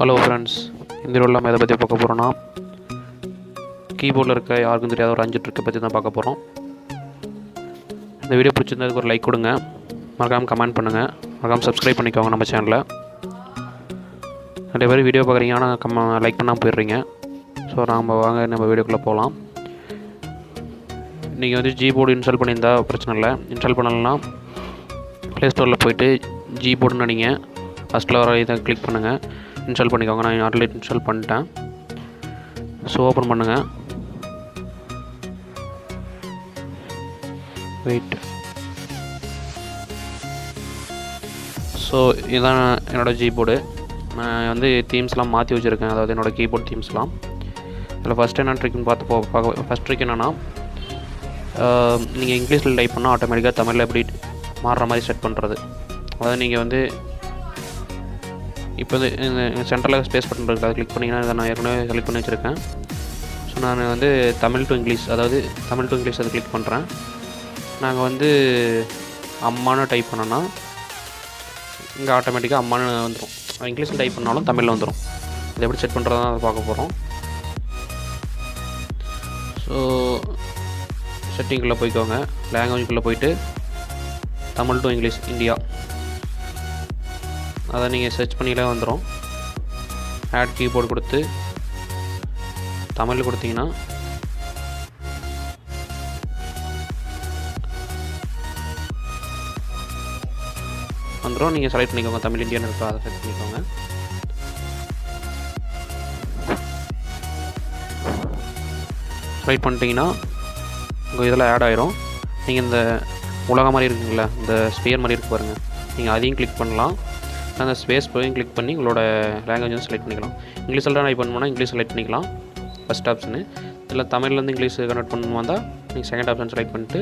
Hello friends, இந்த வீடியோவில் நம்ம எதை பற்றி பார்க்க போகிறோன்னா கீபோர்டில் இருக்க யாருக்கும் தெரியாத ஒரு 5 ட்ரிக்கை பற்றி தான் பார்க்க போகிறோம். இந்த வீடியோ பிடிச்சிருந்ததுக்கு ஒரு லைக் கொடுங்க, மறக்காமல் கமெண்ட் பண்ணுங்கள், மறக்காமல் சப்ஸ்கிரைப் பண்ணிக்கோங்க நம்ம சேனலில். நிறைய பேர் வீடியோ பார்க்குறீங்க, ஆனால் லைக் பண்ணாமல் போயிடுறீங்க. ஸோ நம்ம வீடியோக்குள்ளே போகலாம். நீங்கள் வந்து ஜீபோர்டு இன்ஸ்டால் பண்ணியிருந்தால் பிரச்சனை இல்லை. இன்ஸ்டால் பண்ணலைன்னா ப்ளே ஸ்டோரில் போய்ட்டு ஜீபோர்டுன்னு நீங்கள் ஃபஸ்ட்டில் வர இதை கிளிக் பண்ணுங்கள், இன்ஸ்டால் பண்ணிக்கோங்க. நான் ஆல்ரெடி இன்ஸ்டால் பண்ணிட்டேன். ஸோ ஓப்பன் பண்ணுங்கள். வெயிட். ஸோ இதுதான் என்னோடய ஜீபோர்டு. நான் வந்து தீம்ஸ்லாம் மாற்றி வச்சுருக்கேன், அதாவது என்னோடய கீபோர்ட் தீம்ஸ்லாம். இதில் ஃபஸ்ட் என்ன ட்ரிக்னு பார்க்க ஃபஸ்ட் ட்ரிக் என்னென்னா, நீங்கள் இங்கிலீஷில் டைப் பண்ணால் ஆட்டோமேட்டிக்காக தமிழில் எப்படி மாறுற மாதிரி செட் பண்ணுறது. அதாவது நீங்கள் வந்து இப்போ வந்து இந்த சென்டரில் ஸ்பேஸ் பட்டன் இருக்குது, அதை கிளிக் பண்ணிங்கன்னா இதை நான் ஏற்கனவே செலக்ட் பண்ணி வச்சுருக்கேன். ஸோ நான் வந்து தமிழ் டு இங்கிலீஷ் அதை கிளிக் பண்ணுறேன். நாங்கள் வந்து அம்மானு டைப் பண்ணோன்னா இங்கே ஆட்டோமேட்டிக்காக அம்மானு வந்துடும். இங்கிலீஷில் டைப் பண்ணாலும் தமிழில் வந்துடும். இதை எப்படி செட் பண்ணுறதான் அதை பார்க்க போகிறோம். ஸோ செட்டிங்குள்ளே போய்க்கோங்க, லாங்குவேஜுக்குள்ளே போய்ட்டு தமிழ் டு இங்கிலீஷ் இந்தியா அதை நீங்கள் சர்ச் பண்ணிலே வந்துடும். ஆட் கீபோர்டு கொடுத்து தமிழ் கொடுத்தீங்கன்னா வந்துடும். நீங்கள் செலக்ட் பண்ணிக்கோங்க, தமிழ் இந்தியான்னு இருக்கா அதை செலக்ட் பண்ணிக்கோங்க. செலக்ட் பண்ணிட்டீங்கன்னா உங்கள் இதில் ஆட் ஆயிரும். நீங்கள் இந்த உலகம் மாதிரி இருக்குங்களா, இந்த ஸ்பியர் மாதிரி இருக்கு பாருங்கள், நீங்கள் அதையும் கிளிக் பண்ணலாம். அந்த ஸ்பேஸ் போயும் கிளிக் பண்ணி உங்களோட லாங்குவேஜ் வந்து செலக்ட் பண்ணிக்கலாம். இங்கிலீஷில் தான் டைப் பண்ணணும்னா இங்கிலீஷ் செலக்ட் பண்ணிக்கலாம், ஃபஸ்ட் ஆப்ஷனு. இல்லை தமிழ்லேருந்து இங்கிலீஷ் கன்வெர்ட் பண்ணணும் வந்தால் நீங்கள் செகண்ட் ஆப்ஷன் செலக்ட் பண்ணிட்டு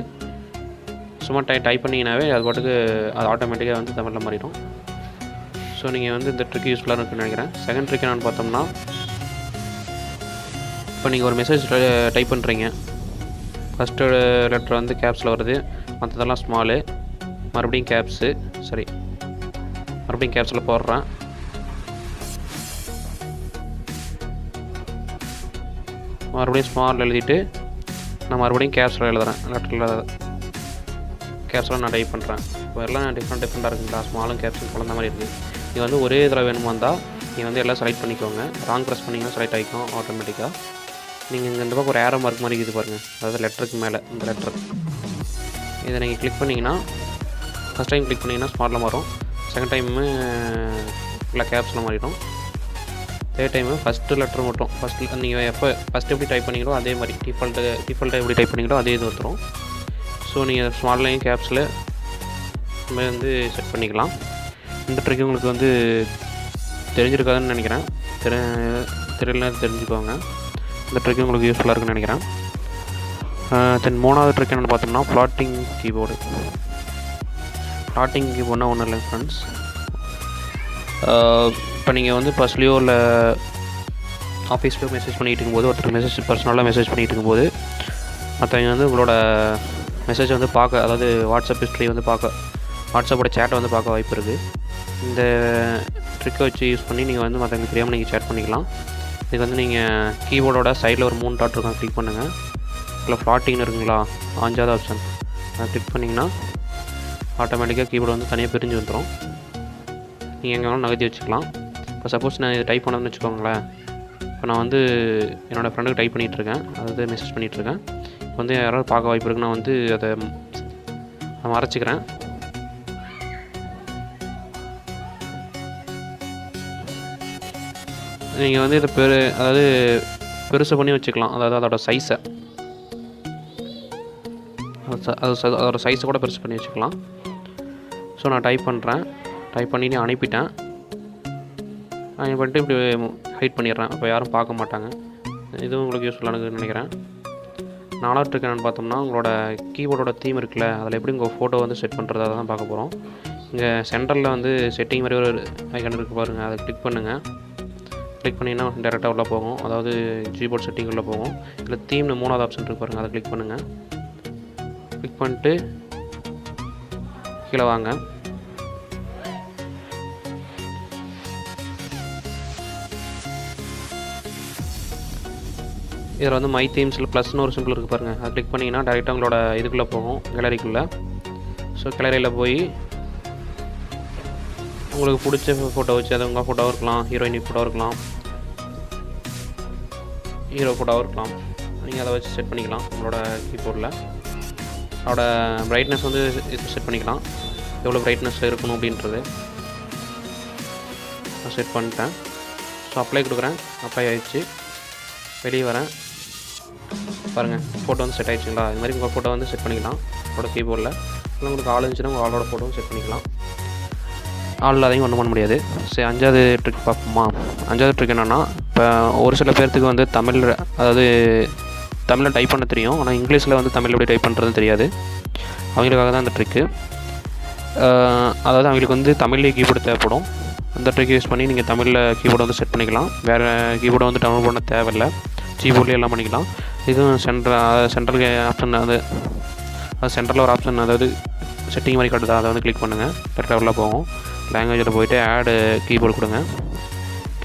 சும்மா டைப் பண்ணிங்கனாவே அது பாட்டுக்கு அது ஆட்டோமேட்டிக்காக வந்து தமிழில் மாறிடும். ஸோ நீங்கள் வந்து இந்த ட்ரிக் யூஸ்ஃபுல்லாக இருக்குன்னு நினைக்கிறேன். செகண்ட் ட்ரிக் என்னென்னு பார்த்தோம்னா, இப்போ நீங்கள் ஒரு மெசேஜ் டைப் பண்ணுறீங்க, ஃபஸ்ட்டு லெட்டர் வந்து கேப்ஸில் வருது, மற்றதெல்லாம் ஸ்மாலு, மறுபடியும் கேப்ஸில் போடுறேன். மறுபடியும் ஸ்மால் எழுதிட்டு நான் மறுபடியும் கேப்ஸில் எழுதுறேன். கேப்ஸில் நான் டைப் பண்ணுறேன். இப்போ எல்லாம் டிஃப்ரெண்ட்டாக இருக்குங்களா, ஸ்மாலும் கேப்ஸும் குழந்த மாதிரி இருக்குது. நீங்கள் வந்து ஒரே இதில் வேணுமா இருந்தால் நீங்கள் வந்து எல்லாம் செலக்ட் பண்ணிக்கோங்க. ராங் ப்ரெஸ் பண்ணிங்கன்னா செலக்ட் ஆகிக்கும் ஆட்டோமேட்டிக்காக. நீங்கள் இந்த பக்கம் ஒரு aeromark மாதிரி இது பாருங்கள், அதாவது லெட்டருக்கு மேலே இந்த லெட்டர், இதை நீங்கள் கிளிக் பண்ணிங்கன்னா ஃபஸ்ட் டைம் கிளிக் பண்ணிங்கன்னா ஸ்மார்ட்டில் மாறும், செகண்ட் டைமு இல்லை கேப்ஸில் மாறிடும், தேர்ட் டைமு ஃபஸ்ட்டு லெட்டர் மட்டும் நீங்கள் ஃபஸ்ட்டு எப்படி டைப் பண்ணிங்களோ அதே மாதிரி டிஃபால்ட்டாக எப்படி டைப் பண்ணிங்களோ அதே இது வந்துடும். ஸோ நீங்கள் ஸ்மால்லையும் கேப்ஸில் வந்து செட் பண்ணிக்கலாம். இந்த ட்ரிக் உங்களுக்கு வந்து தெரிஞ்சிருக்காதுன்னு நினைக்கிறேன். தெரியலனா தெரிஞ்சுக்கோங்க. இந்த ட்ரிக் உங்களுக்கு யூஸ்ஃபுல்லாக இருக்குன்னு நினைக்கிறேன். தென் மூணாவது ட்ரிக் என்னென்னு பார்த்தோம்னா, ஃப்ளாட்டிங் கீபோர்டு. ஃப்ளாட்டிங் கீபோர்ட்னா ஒன்றும் இல்லை ஃப்ரெண்ட்ஸ். இப்போ நீங்கள் வந்து பஸ்லேயோ இல்லை ஆஃபீஸ்லேயோ மெசேஜ் பண்ணிகிட்டு இருக்கும்போது, ஒருத்தர் பர்சனலாக மெசேஜ் பண்ணிகிட்டு இருக்கும்போது மற்றவங்க வந்து உங்களோட மெசேஜை வந்து பார்க்க, அதாவது வாட்ஸ்அப் ஹிஸ்ட்ரி வந்து வாட்ஸ்அப்போட சேட்டை வந்து பார்க்க வாய்ப்பு இருக்குது. இந்த ட்ரிக்கை வச்சு யூஸ் பண்ணி நீங்கள் வந்து மற்றவங்களுக்கு தெரியாமல் நீங்கள் சேட் பண்ணிக்கலாம். இதுக்கு வந்து நீங்கள் கீபோர்டோட சைடில் ஒரு 3 டாட் இருக்கும், கிளிக் பண்ணுங்கள். இல்லை ஃப்ளாட்டிங்னு இருக்குங்களா, 5வது ஆப்ஷன், அதை கிளிக் பண்ணிங்கன்னா ஆட்டோமேட்டிக்காக கீபோர்டு வந்து தனியாக பிரிஞ்சு வந்துடும். நீங்கள் எங்கே வேணாலும் நகர்த்தி வச்சுக்கலாம். இப்போ சப்போஸ் நான் இதை டைப் பண்ணணும்னு வச்சுக்கோங்களேன். இப்போ நான் வந்து என்னோடய ஃப்ரெண்டுக்கு டைப் பண்ணிகிட்ருக்கேன், அதாவது மெசேஜ் பண்ணிகிட்ருக்கேன். இப்போ வந்து யாராவது பார்க்க வாய்ப்பு இருக்குன்னா வந்து அதை மறைச்சிக்கிறேன். நீங்கள் வந்து இதை அதாவது பெருசு பண்ணி வச்சுக்கலாம், அதாவது அதோட சைஸை அதோட சைஸை கூட பெருசு பண்ணி வச்சுக்கலாம். ஸோ நான் டைப் பண்ணிட்டு அனுப்பிட்டேன். பண்ணிட்டு இப்படி ஹைட் பண்ணிடுறேன், இப்போ யாரும் பார்க்க மாட்டாங்க. இதுவும் உங்களுக்கு யூஸ்ஃபுல்லானதுன்னு நினைக்கிறேன். 4வது ட்ரிக் என்னென்னு பார்த்தோம்னா, உங்களோட கீபோர்டோட தீம் இருக்குல்ல, அதில் எப்படி உங்கள் ஃபோட்டோ வந்து செட் பண்ணுறதை தான் பார்க்க போகிறோம். இங்கே சென்டரில் வந்து செட்டிங் மாதிரி ஒரு ஐக்கான் இருக்குது பாருங்கள், அதை கிளிக் பண்ணுங்கள். கிளிக் பண்ணிங்கன்னா டேரெக்டாக உள்ளே போகும், அதாவது கீபோர்ட் செட்டிங் உள்ளே போகும். இதில் தீம்னு 3வது ஆப்ஷன் இருக்குது பாருங்கள், அதை கிளிக் பண்ணுங்கள். கிளிக் பண்ணிட்டு கீழே வாங்க. இதில் வந்து மை தீம்ஸில் ப்ளஸ்னு ஒரு சிம்பிள் இருக்குது பாருங்கள், அதை கிளிக் பண்ணிங்கன்னா டேரெக்டாக உங்களோட இதுக்குள்ளே போகும், கேலரிக்குள்ளே. ஸோ கேலரியில் போய் உங்களுக்கு பிடிச்ச ஃபோட்டோ வச்சு, அது உங்கள் ஃபோட்டோவும் இருக்கலாம், ஹீரோயின் ஃபோட்டோ இருக்கலாம், ஹீரோ ஃபோட்டோவும் இருக்கலாம். நீங்கள் அதை வச்சு செட் பண்ணிக்கலாம் உங்களோட கீபோர்டில். அதோட ப்ரைட்னஸ் வந்து இது செட் பண்ணிக்கலாம், எவ்வளோ ப்ரைட்னஸில் இருக்கணும் அப்படின்றது நான் செட் பண்ணிட்டேன். ஸோ அப்ளை கொடுக்குறேன், அப்ளை ஆகிடுச்சு. வெளியே வரேன் பாருங்கள், ஃபோட்டோ வந்து செட் ஆகிடுச்சுங்களா. இது மாதிரி உங்கள் ஃபோட்டோ வந்து செட் பண்ணிக்கலாம் உங்களோட கீபோர்டில். இல்லை உங்களுக்கு ஆள் இருந்துச்சுன்னா உங்கள் ஆளோட ஃபோட்டோவும் செட் பண்ணிக்கலாம். ஆள் இல்லாதையும் ஒன்றும் பண்ண முடியாது. சரி, 5வது ட்ரிக் பார்ப்போமா. 5வது ட்ரிக் என்னென்னா, இப்போ ஒரு சில பேர்த்துக்கு வந்து தமிழ், அதாவது தமிழில் டைப் பண்ண தெரியும், ஆனால் இங்கிலீஷில் வந்து தமிழ் எப்படி டைப் பண்ணுறது தெரியாது. அவங்களுக்காக தான் அந்த ட்ரிக்கு. அதாவது அவங்களுக்கு வந்து தமிழ்லேயே கீபோர்டு தேவைப்படும். அந்த ட்ரிக் யூஸ் பண்ணி நீங்கள் தமிழில் கீபோர்டு வந்து செட் பண்ணிக்கலாம். வேறு கீபோர்டை வந்து டவுன்லோட் பண்ண தேவையில்லை, கீபோர்ட்லேயே எல்லாம் பண்ணிக்கலாம். இதுவும் சென்ட்ரல் ஆப்ஷன், அது சென்ட்ரலில் ஒரு ஆப்ஷன், அதாவது செட்டிங் மாதிரி காட்டுதா, அதை வந்து கிளிக் பண்ணுங்கள், டேரெக்டாக உள்ள போகும். லாங்குவேஜில் போய்ட்டு ஆட் கீபோர்டு கொடுங்க.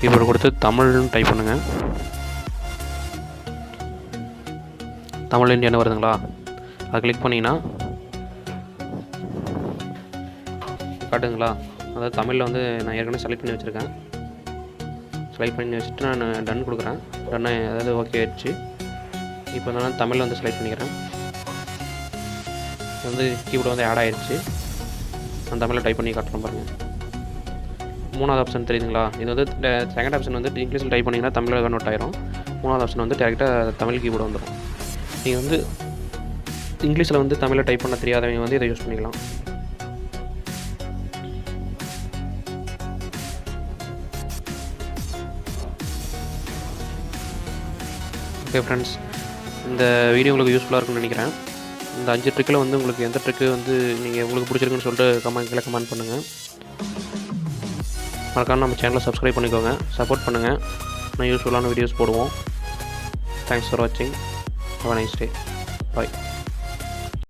கீபோர்டு கொடுத்து தமிழ்னு டைப் பண்ணுங்கள். தமிழ் இந்தியான்னு வருதுங்களா, அதை கிளிக் பண்ணிங்கன்னா காட்டுங்களா. அதாவது தமிழில் வந்து நான் ஏற்கனவே செலக்ட் பண்ணி வச்சுருக்கேன். செலக்ட் பண்ணி வச்சுட்டு நான் டன் கொடுக்குறேன். டன்னு, அதாவது ஓகே ஆயிடுச்சு. இப்போ நான் தமிழில் வந்து செலக்ட் பண்ணிக்கிறேன். இது வந்து கீபோர்டு வந்து ஆட் ஆகிடுச்சு. நான் தமிழில் டைப் பண்ணி காட்டுறேன் பாருங்கள். 3வது ஆப்ஷன் தெரியுதுங்களா, இது வந்து செகண்ட் ஆப்ஷன் வந்து இங்கிலீஷில் டைப் பண்ணிங்கன்னா தமிழில் கன்வெர்ட் ஆயிரும். 3வது ஆப்ஷன் வந்து டேரெக்டாக தமிழ் கீபோர்டு வந்துடும். நீங்கள் வந்து இங்கிலீஷில் வந்து தமிழில் டைப் பண்ண தெரியாதவங்க வந்து இதை யூஸ் பண்ணிக்கலாம். ஓகே ஃப்ரெண்ட்ஸ், இந்த வீடியோ உங்களுக்கு யூஸ்ஃபுல்லாக இருக்குன்னு நினைக்கிறேன். இந்த 5 ட்ரிக்கில் வந்து உங்களுக்கு எந்த ட்ரிக்கு வந்து நீங்கள் உங்களுக்கு பிடிச்சிருக்குன்னு சொல்லிட்டு கமெண்ட் பண்ணுங்கள். மறக்காம நம்ம சேனலை சப்ஸ்கிரைப் பண்ணிக்கோங்க, சப்போர்ட் பண்ணுங்கள். நான் யூஸ்ஃபுல்லான வீடியோஸ் போடுவோம். தேங்க்ஸ் ஃபார் வாட்சிங். Have a nice day. Bye.